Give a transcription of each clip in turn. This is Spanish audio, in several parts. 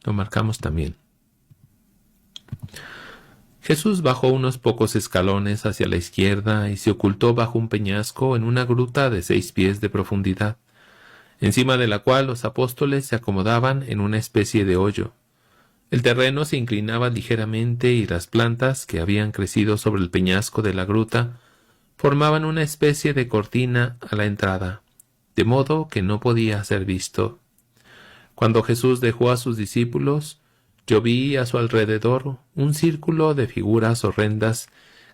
Lo marcamos también. Jesús bajó unos pocos escalones hacia la izquierda y se ocultó bajo un peñasco en una gruta de 6 pies de profundidad, encima de la cual los apóstoles se acomodaban en una especie de hoyo. El terreno se inclinaba ligeramente y las plantas que habían crecido sobre el peñasco de la gruta formaban una especie de cortina a la entrada, de modo que no podía ser visto. Cuando Jesús dejó a sus discípulos, yo vi a su alrededor un círculo de figuras horrendas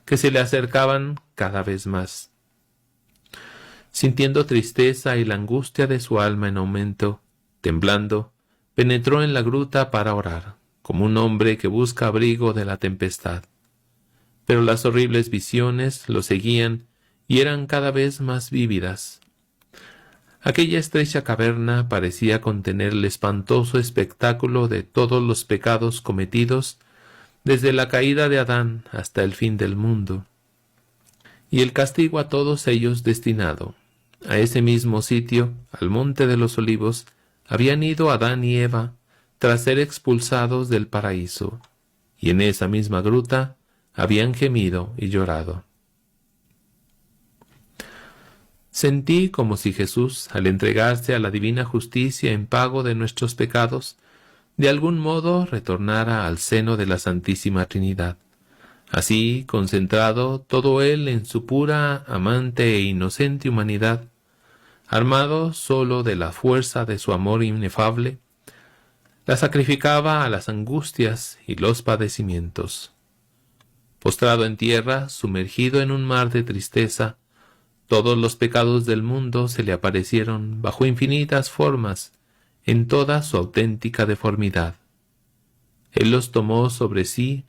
que se le acercaban cada vez más. Sintiendo tristeza y la angustia de su alma en aumento, temblando, penetró en la gruta para orar, como un hombre que busca abrigo de la tempestad. Pero las horribles visiones lo seguían y eran cada vez más vívidas. Aquella estrecha caverna parecía contener el espantoso espectáculo de todos los pecados cometidos desde la caída de Adán hasta el fin del mundo, y el castigo a todos ellos destinado. A ese mismo sitio, al monte de los olivos, habían ido Adán y Eva tras ser expulsados del paraíso, y en esa misma gruta habían gemido y llorado. Sentí como si Jesús, al entregarse a la divina justicia en pago de nuestros pecados, de algún modo retornara al seno de la Santísima Trinidad. Así, concentrado todo él en su pura, amante e inocente humanidad, armado solo de la fuerza de su amor inefable, la sacrificaba a las angustias y los padecimientos. Postrado en tierra, sumergido en un mar de tristeza, todos los pecados del mundo se le aparecieron bajo infinitas formas, en toda su auténtica deformidad. Él los tomó sobre sí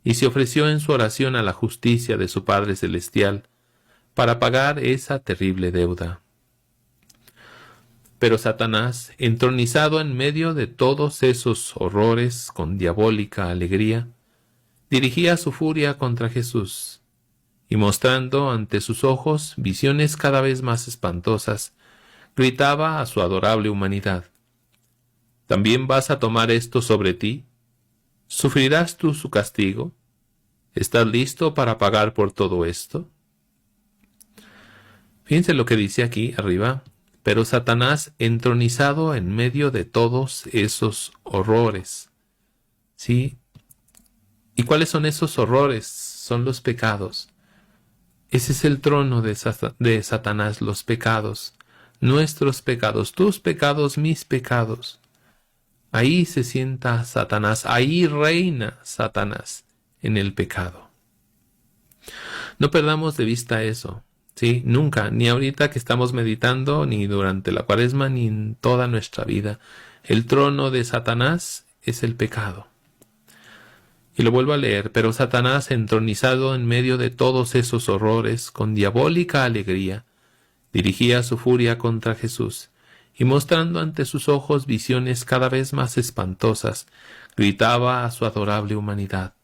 y se ofreció en su oración a la justicia de su Padre Celestial para pagar esa terrible deuda. Pero Satanás, entronizado en medio de todos esos horrores con diabólica alegría, dirigía su furia contra Jesús, y mostrando ante sus ojos visiones cada vez más espantosas, gritaba a su adorable humanidad: ¿también vas a tomar esto sobre ti? ¿Sufrirás tú su castigo? ¿Estás listo para pagar por todo esto? Fíjense lo que dice aquí arriba: pero Satanás entronizado en medio de todos esos horrores. ¿Sí? ¿Y cuáles son esos horrores? Son los pecados. Ese es el trono de Satanás, los pecados, nuestros pecados, tus pecados, mis pecados. Ahí se sienta Satanás, ahí reina Satanás en el pecado. No perdamos de vista eso, ¿sí? Nunca, ni ahorita que estamos meditando, ni durante la Cuaresma, ni en toda nuestra vida. El trono de Satanás es el pecado. Y lo vuelvo a leer: pero Satanás, entronizado en medio de todos esos horrores, con diabólica alegría, dirigía su furia contra Jesús, y mostrando ante sus ojos visiones cada vez más espantosas, gritaba a su adorable humanidad: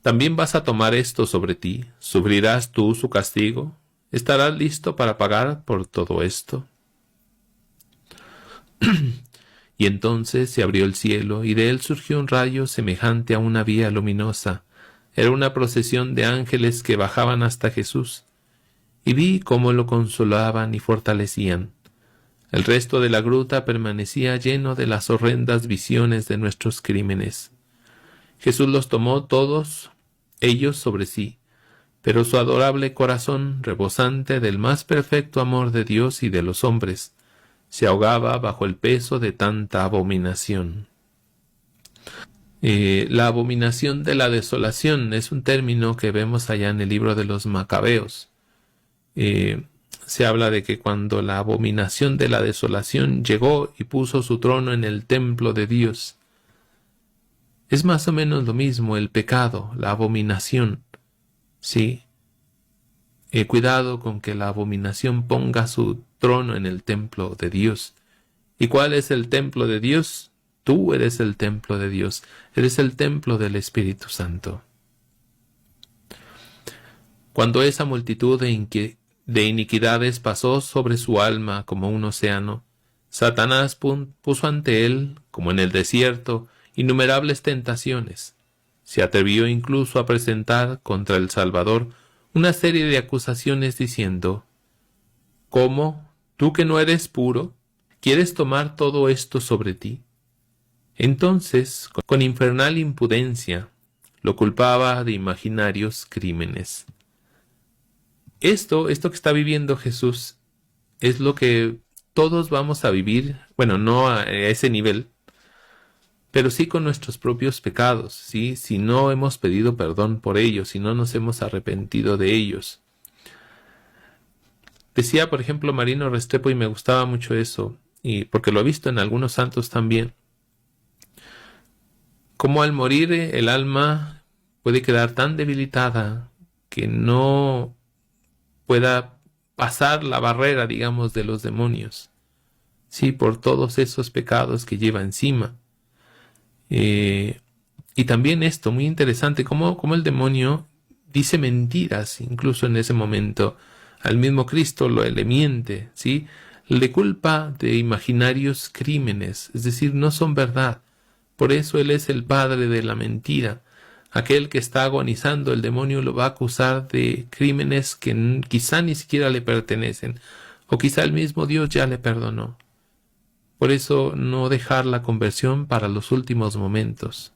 ¿también vas a tomar esto sobre ti? ¿Sufrirás tú su castigo? ¿Estarás listo para pagar por todo esto? Y entonces se abrió el cielo, y de él surgió un rayo semejante a una vía luminosa. Era una procesión de ángeles que bajaban hasta Jesús, y vi cómo lo consolaban y fortalecían. El resto de la gruta permanecía lleno de las horrendas visiones de nuestros crímenes. Jesús los tomó todos ellos sobre sí, pero su adorable corazón, rebosante del más perfecto amor de Dios y de los hombres, se ahogaba bajo el peso de tanta abominación. La abominación de la desolación es un término que vemos allá en el libro de los Macabeos. Se habla de que cuando la abominación de la desolación llegó y puso su trono en el templo de Dios, es más o menos lo mismo el pecado, la abominación. Sí. Cuidado con que la abominación ponga su trono en el templo de Dios. ¿Y cuál es el templo de Dios? Tú eres el templo de Dios. Eres el templo del Espíritu Santo. Cuando esa multitud de iniquidades pasó sobre su alma como un océano, Satanás puso ante él, como en el desierto, innumerables tentaciones. Se atrevió incluso a presentar contra el Salvador una serie de acusaciones diciendo: ¿cómo, tú que no eres puro, quieres tomar todo esto sobre ti? Entonces, con infernal impudencia, lo culpaba de imaginarios crímenes. Esto que está viviendo Jesús es lo que todos vamos a vivir, bueno, no a ese nivel, pero sí con nuestros propios pecados, ¿sí? Si no hemos pedido perdón por ellos, si no nos hemos arrepentido de ellos. Decía, por ejemplo, Marino Restrepo, y me gustaba mucho eso, y porque lo he visto en algunos santos también, cómo al morir el alma puede quedar tan debilitada que no pueda pasar la barrera, digamos, de los demonios, sí, por todos esos pecados que lleva encima. Y también esto, muy interesante, cómo el demonio dice mentiras, incluso en ese momento. Al mismo Cristo le miente, ¿sí? Le culpa de imaginarios crímenes, es decir, no son verdad. Por eso Él es el padre de la mentira. Aquel que está agonizando, el demonio lo va a acusar de crímenes que quizá ni siquiera le pertenecen, o quizá el mismo Dios ya le perdonó. Por eso no dejar la conversión para los últimos momentos.